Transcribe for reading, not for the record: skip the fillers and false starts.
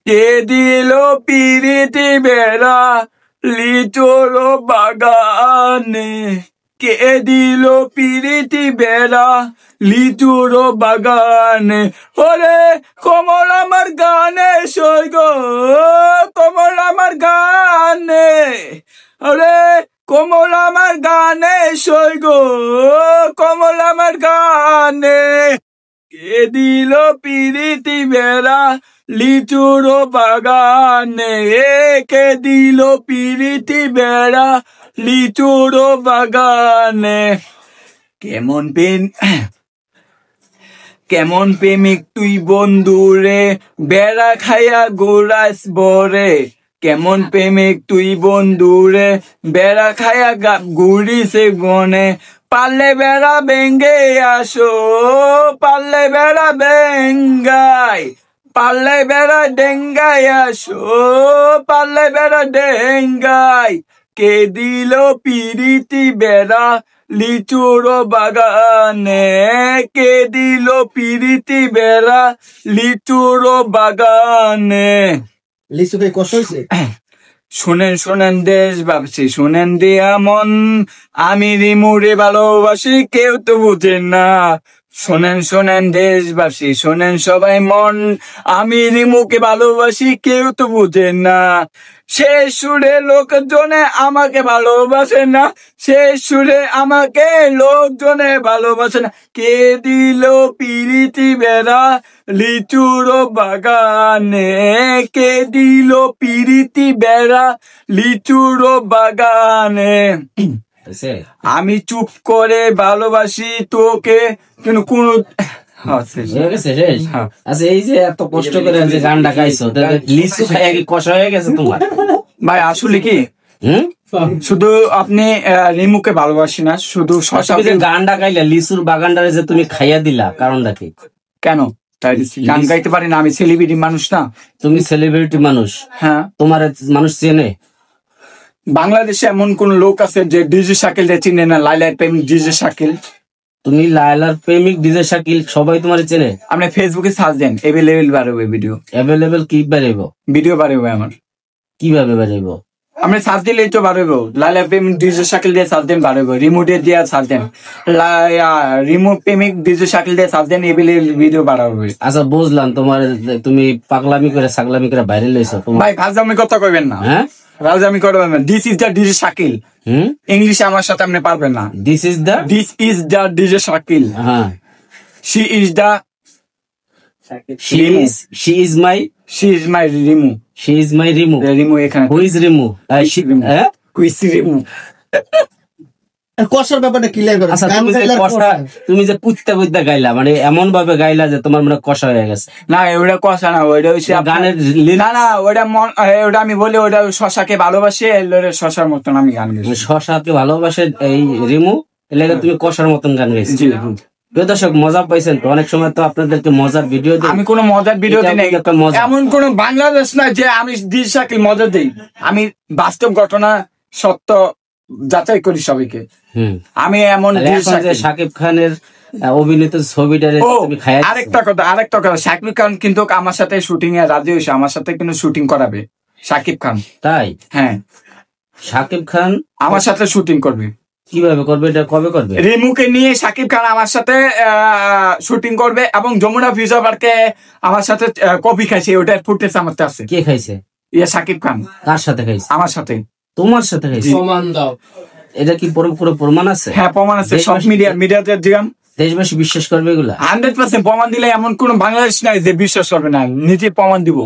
কে দিল পিরিতি বেড়া লিচুর বাগানে, কে দিল পিরিতি বেড়া লিচুর বাগানে। ওরে কমল আমার গানে সই গো, কমল আমার গানে, ওরে কমল আমার গানে সই গো, কমল আমার গানে। কে দিল পিরিতি বেড়া লিচুর বাগানে, কে দিল পিরিতি বেড়া লিচুর বাগানে। কেমন প্রেমিক তুই বন্ধুরে, বেড়া খাইয়া গোড়াস বরে। কেমন প্রেমিক তুই বন্ধুরে, বেড়া খাইয়া ঘুরিছে গনে। পারলে বেড়া ভেঙ্গে আসো, পারলে বেড়া ভেঙ্গাই, পারলে বেড়া ডেঙ্গাই আসো, পারলে বেড়া ডেঙ্গাই। কে দিল পিরিতি বেড়া লিচুর বাগানে, কে দিল পিরিতি বেড়া লিচুর বাগানে। লিচু কে কষ্ট হয়েছে? শোনেন শোনেন দেশবাসী, শোনেন দিয়া মন, আমি রিমুরে ভালোবাসি কেউ তো বুঝেন না। শোনেন শোনেন দেশবাসী, শোনেন সবাই মন, আমি রিমুকে ভালোবাসি কেউ তো বুঝেন না। শেষ সুরে লোকজনে আমাকে ভালোবাসে না, শেষ সুরে আমাকে লোকজনে ভালোবাসে না। কে দিল পিরিতি বেড়া লিচুর বাগানে, কে দিল পিরিতি বেড়া লিচুর বাগানে। আমি চুপ করে ভালোবাসি তোকে, কিন্তু কোন আচ্ছা এই যে এত কষ্ট করে যে গানটা গাইছো, লিচু খাইয়া কি কষা হয়ে গেছে তোমার? ভাই আসলে কি শুধু আপনি রিমুকে ভালোবাসি না, শুধু গানটা গাইলা লিচুর বাগানটারে যে তুমি খাইয়া দিলা, কারণটা কি? কেন তাই গান গাইতে পারি না? আমি সেলিব্রিটি মানুষ না? তুমি সেলিব্রিটি মানুষ? হ্যাঁ। তোমার মানুষ চেনে? বাংলাদেশে এমন কোন লোক আছে যে ডিজে শাকিল চিনে না? লাইলার প্রেমিক ডিজে শাকিল। তুমি লাইলার প্রেমিক ডিজে শাকিল সবাই তোমার চেনে? আপনি ফেসবুকে সার্চ দেন, এভেলেবেল বাড়বে ভিডিও। এভেলেবেল কি বাড়ব? ভিডিও বাড়বে আমার। কিভাবে বাড়ব? আপনি সার্চ দিলেই তো বাড়বে। লাইলার প্রেমিক ডিজে শাকিল দিয়ে সার্চ দেন বাড়বে, রিমোটে দিয়ে সার্চ দেন, রিমোট প্রেমিক ডিজে শাকিল দিয়ে সার্চ দেন, এভেলেবেল ভিডিও বাড়াবে। আচ্ছা বুঝলাম, তোমার তুমি পাগলামি করে ছাগলামি করে বাইরে লইছো। ভাই ফাজলামি কথা কইবেন না। হ্যাঁ রাজলামি করবেন না। This is the DJ Shakil. ইংলিশে আমার সাথে আপনি পারবেন না। This is the DJ Shakil. হ্যাঁ। She is my Rimu. She is my Rimu. Rimu এখানে। Who is Rimu? কুইস রিমু। কষার ব্যাপারটা ক্লিয়ার করো। আচ্ছা তুমি যে পুত্তা গাইলা, মানে এমন ভাবে গাইলা যে তোমার মানে কষা হয়ে গেছে। না ওটা কষা না, ওইটা হচ্ছে গানের। না না ওটা আমি বলি ওটা শশাকে ভালোবাসে, শশার মতন আমি গান গাইছি। শশাকে ভালোবাসে এই রিমু, এলাকা তুমি কষার মতন গান গাইছি। প্রিয় দর্শক মজা পাইছেন তো? অনেক সময় তো আপনাদেরকে মজার ভিডিও দিই। আমি কোনো মজার ভিডিও দিই না, এমন কোন বাংলাদেশ না যে আমি ডিজে শাকিল মজা দিই। আমি বাস্তব ঘটনা সত্য যাচাই করি সবাইকে। আমি এমন শাকিব খানের অভিনীত ছবিটারে আরেকটা কথা শাকিব খান কিন্তু আমার সাথে শুটিং এ রাজি হয়েছে, আমার সাথে কিন্তু শুটিং করাবে শাকিব খান। তাই? হ্যাঁ, শাকিব খান আমার সাথে শুটিং করবে। কিভাবে করবে? এটা কবে করবে? রিমুকে নিয়ে শাকিব খান আমার সাথে শুটিং করবে, এবং যমুনা ফিউচার পার্কে আমার সাথে কফি খাইছে, ওটার ফুটেজ আমার আছে। কে খাইছে? শাকিব খান। কার সাথে খাইছে? আমার সাথে। তোমার সাথে খাইছে? প্রমাণ দাও। এটা কি পুরো প্রমাণ আছে? হ্যাঁ প্রমাণ আছে, সব মিডিয়াতে দিলাম। দেশবাসী বিশ্বাস করবে এগুলা? 100% প্রমাণ দিলে এমন কোন বাংলাদেশ নাই যে বিশ্বাস করবে না, নিজে প্রমাণ দিব।